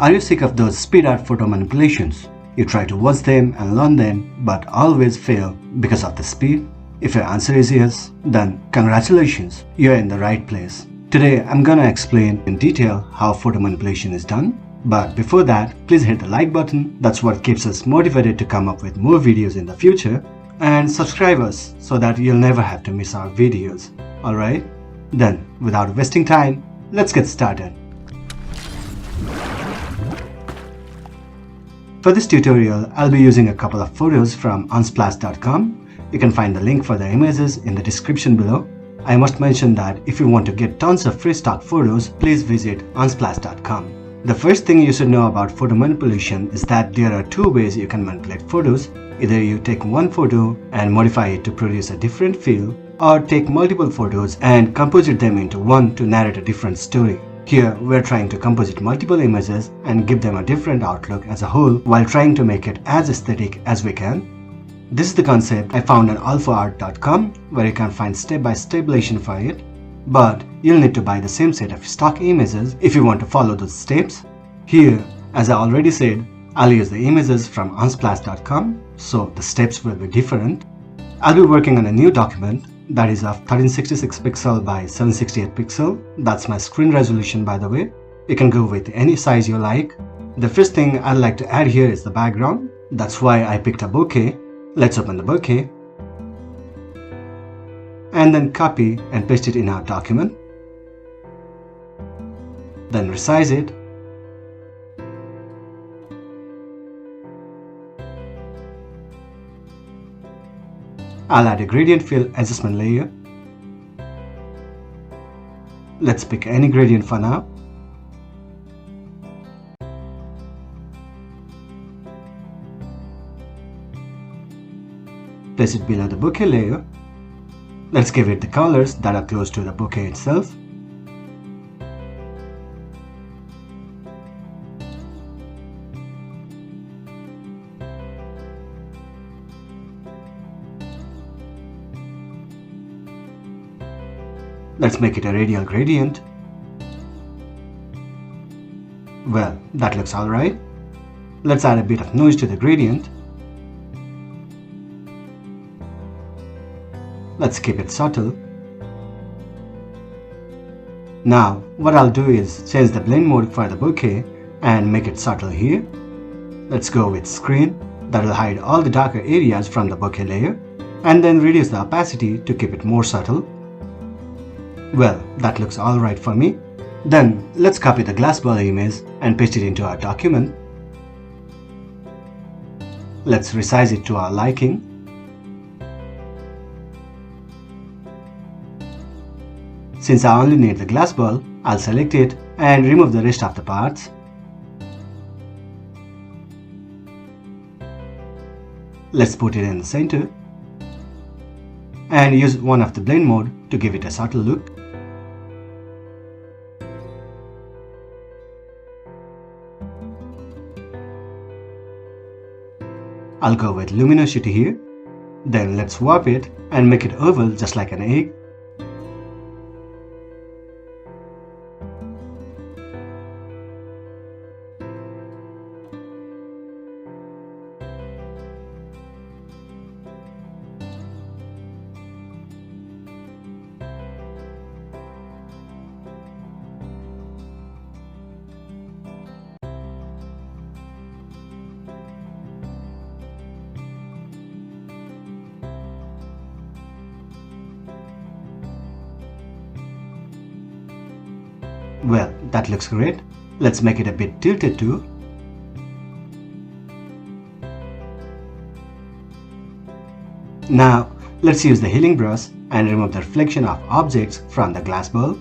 Are you sick of those speed art photo manipulations? You try to watch them and learn them, but always fail because of the speed? If your answer is yes, then congratulations, you're in the right place. Today, I'm gonna explain in detail how photo manipulation is done. But before that, please hit the like button. That's what keeps us motivated to come up with more videos in the future. And subscribe us so that you'll never have to miss our videos. Alright? Then, without wasting time, let's get started. For this tutorial, I'll be using a couple of photos from unsplash.com. You can find the link for the images in the description below. I must mention that if you want to get tons of free stock photos, please visit unsplash.com. The first thing you should know about photo manipulation is that there are two ways you can manipulate photos. Either you take one photo and modify it to produce a different feel, or take multiple photos and composite them into one to narrate a different story. Here, we're trying to composite multiple images and give them a different outlook as a whole while trying to make it as aesthetic as we can. This is the concept I found on alfoart.com, where you can find step-by-step explanation for it. But you'll need to buy the same set of stock images if you want to follow those steps. Here, as I already said, I'll use the images from unsplash.com, so the steps will be different. I'll be working on a new document that is of 1366 pixel by 768 pixel. That's my screen resolution, by the way. You can go with any size you like. The first thing I'd like to add here is the background. That's why I picked a bouquet. Let's open the bouquet and then copy and paste it in our document. Then resize it. I'll add a gradient fill adjustment layer. Let's pick any gradient for now. Place it below the bouquet layer. Let's give it the colors that are close to the bouquet itself. Let's make it a radial gradient. Well, that looks alright. Let's add a bit of noise to the gradient. Let's keep it subtle. Now, what I'll do is change the blend mode for the bouquet and make it subtle here. Let's go with screen. That will hide all the darker areas from the bouquet layer, and then reduce the opacity to keep it more subtle. Well, that looks alright for me. Then, let's copy the glass ball image and paste it into our document. Let's resize it to our liking. Since I only need the glass ball, I'll select it and remove the rest of the parts. Let's put it in the center and use one of the blend mode to give it a subtle look. I'll go with luminosity here. Then let's warp it and make it oval just like an egg. Well, that looks great. Let's make it a bit tilted too. Now, let's use the healing brush and remove the reflection of objects from the glass bowl.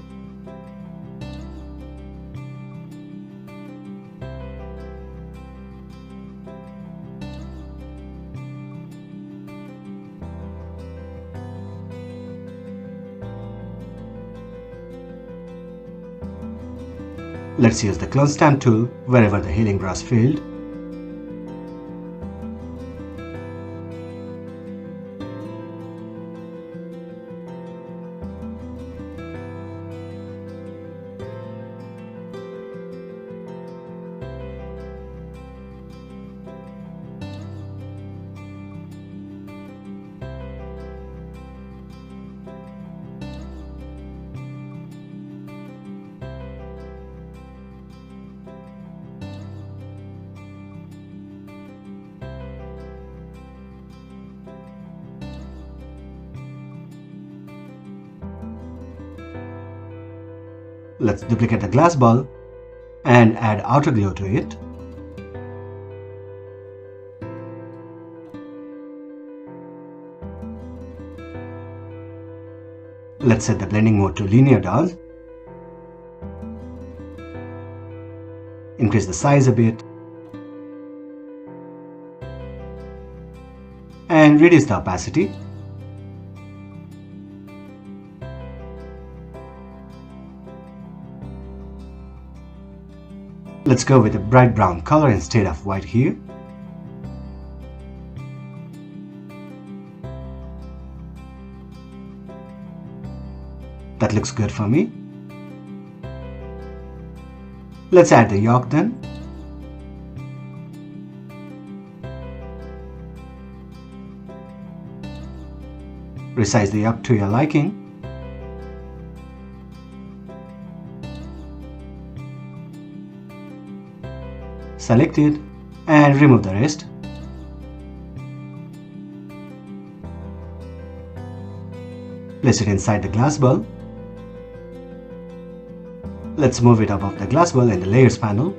Let's use the clone stamp tool wherever the healing brush failed. Let's duplicate the glass ball and add outer glow to it. Let's set the blending mode to linear dodge. Increase the size a bit. And reduce the opacity. Let's go with a bright brown color instead of white here. That looks good for me. Let's add the yolk then. Resize the yolk to your liking. Select it and remove the rest. Place it inside the glass ball. Let's move it above the glass ball in the layers panel.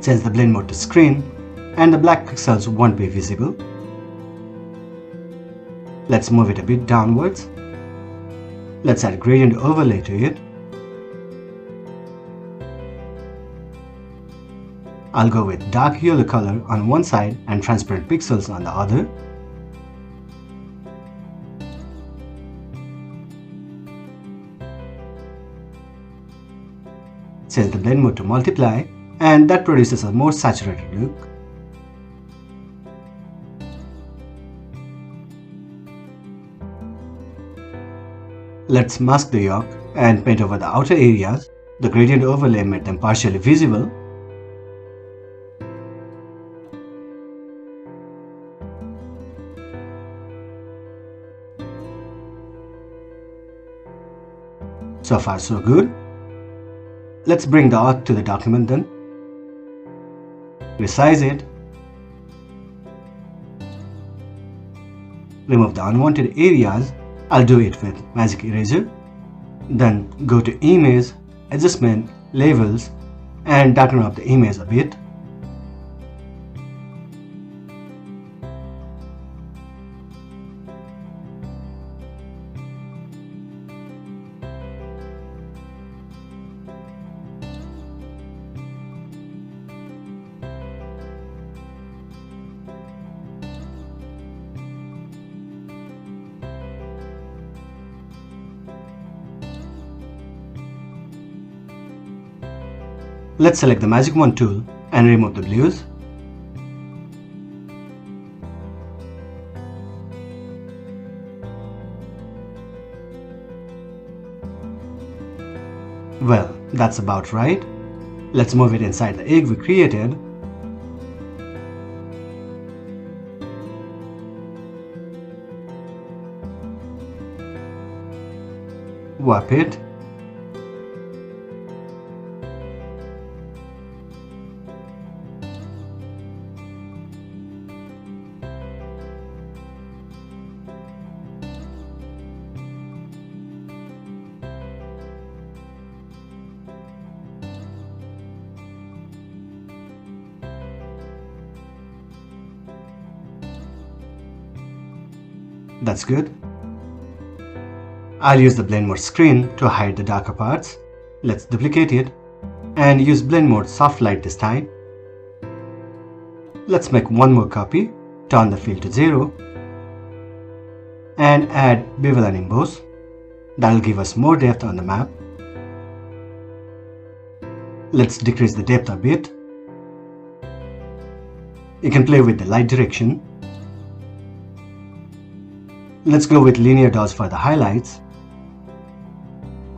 Change the blend mode to screen and the black pixels won't be visible. Let's move it a bit downwards. Let's add gradient overlay to it. I'll go with dark yellow color on one side and transparent pixels on the other. Change the blend mode to multiply, and that produces a more saturated look. Let's mask the yolk and paint over the outer areas. The gradient overlay made them partially visible. So far so good. Let's bring the art to the document then. Resize it. Remove the unwanted areas. I'll do it with magic eraser. Then go to image, adjustment, labels and darken up the image a bit. Let's select the magic wand tool and remove the blues. Well, that's about right. Let's move it inside the egg we created. Warp it. That's good. I'll use the blend mode screen to hide the darker parts. Let's duplicate it and use blend mode soft light this time. Let's make one more copy, turn the fill to 0 and add bevel and emboss. That'll give us more depth on the map. Let's decrease the depth a bit. You can play with the light direction. Let's go with linear dots for the highlights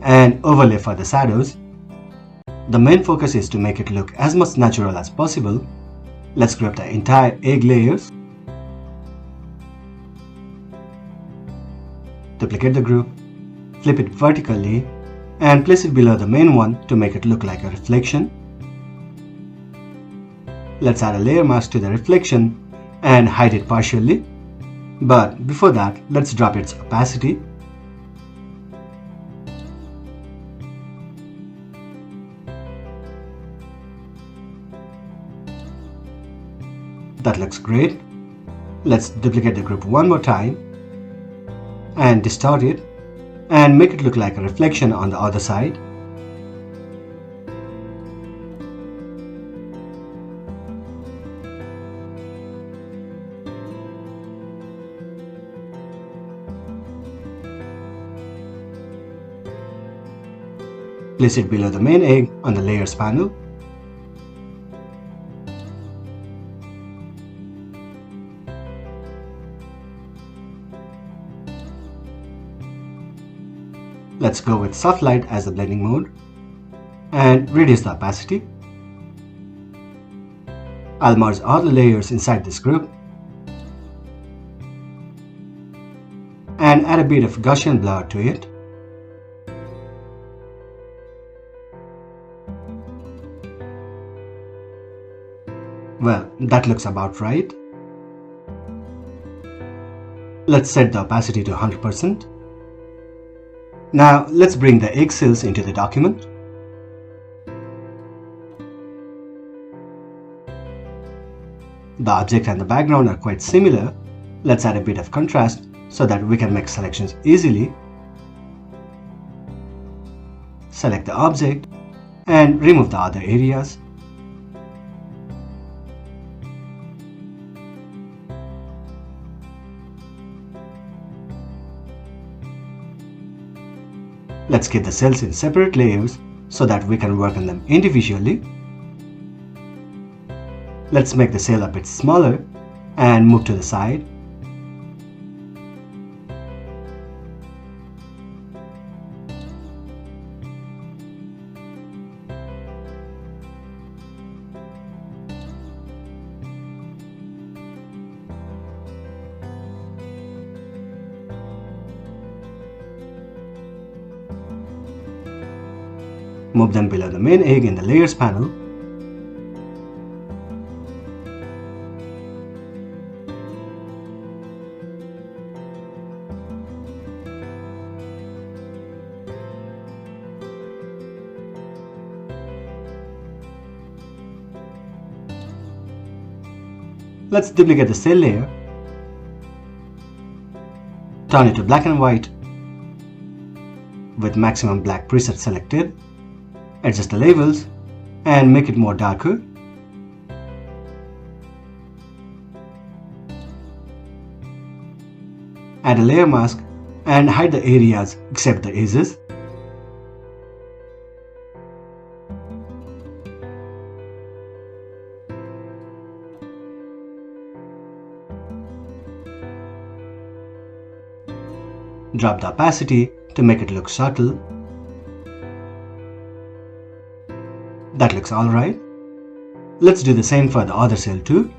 and overlay for the shadows. The main focus is to make it look as much natural as possible. Let's grab the entire egg layers. Duplicate the group, flip it vertically and place it below the main one to make it look like a reflection. Let's add a layer mask to the reflection and hide it partially. But before that, let's drop its opacity. That looks great. Let's duplicate the group one more time and distort it and make it look like a reflection on the other side. Place it below the main egg on the layers panel. Let's go with soft light as the blending mode and reduce the opacity. I'll merge all the layers inside this group and add a bit of Gaussian blur to it. Well, that looks about right. Let's set the opacity to 100%. Now let's bring the egg cells into the document. The object and the background are quite similar. Let's add a bit of contrast so that we can make selections easily. Select the object and remove the other areas. Let's keep the cells in separate layers so that we can work on them individually. Let's make the cell a bit smaller and move to the side. Move them below the main egg in the layers panel. Let's duplicate the cell layer. Turn it to black and white with maximum black preset selected. Adjust the labels and make it more darker. Add a layer mask and hide the areas except the edges. Drop the opacity to make it look subtle. That looks alright. Let's do the same for the other cell too.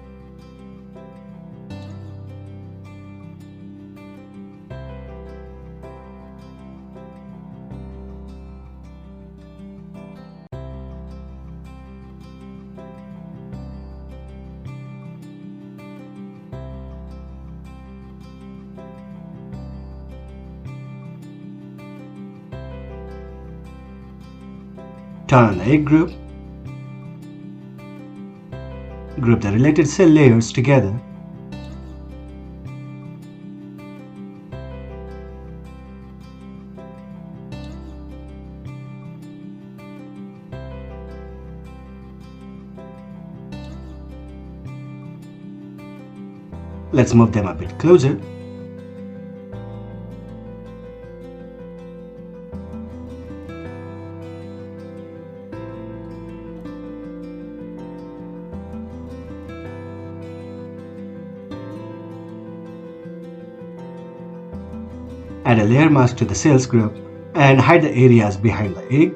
Turn on the egg group. Group the related cell layers together. Let's move them a bit closer. Add a layer mask to the cells group and hide the areas behind the egg.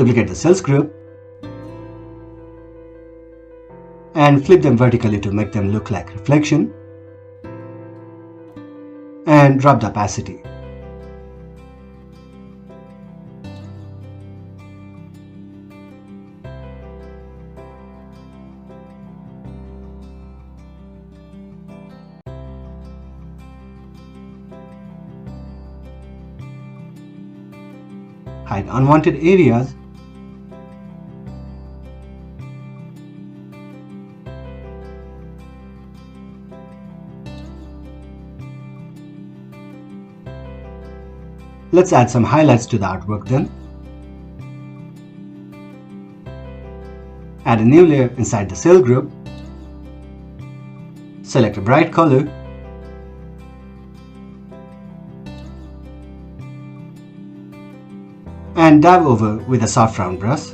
Duplicate the cells group and flip them vertically to make them look like reflection, and drop the opacity. Hide unwanted areas. Let's add some highlights to the artwork then. Add a new layer inside the cell group. Select a bright color. And dab over with a soft round brush.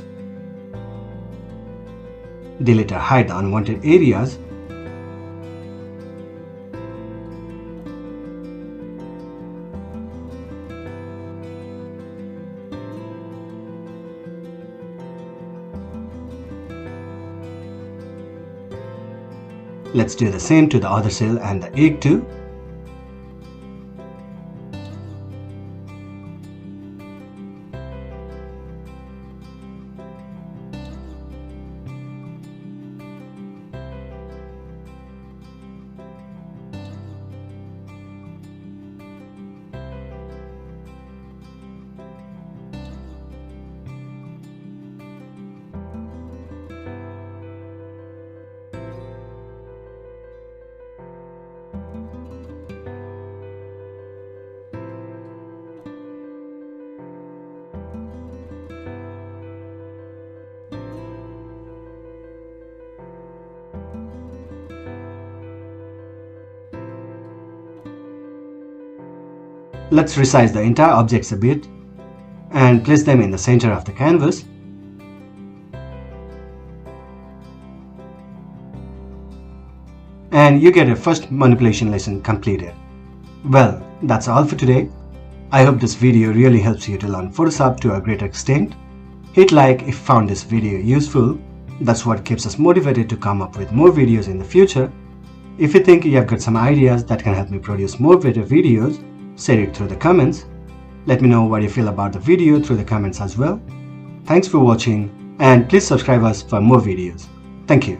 Delete or hide the unwanted areas. Let's do the same to the other cell and the egg too. Let's resize the entire objects a bit and place them in the center of the canvas. And you get a first manipulation lesson completed. Well, that's all for today. I hope this video really helps you to learn Photoshop to a greater extent. Hit like if you found this video useful. That's what keeps us motivated to come up with more videos in the future. If you think you have got some ideas that can help me produce more better videos, share it through the comments. Let me know what you feel about the video through the comments as well. Thanks for watching and please subscribe us for more videos. Thank you.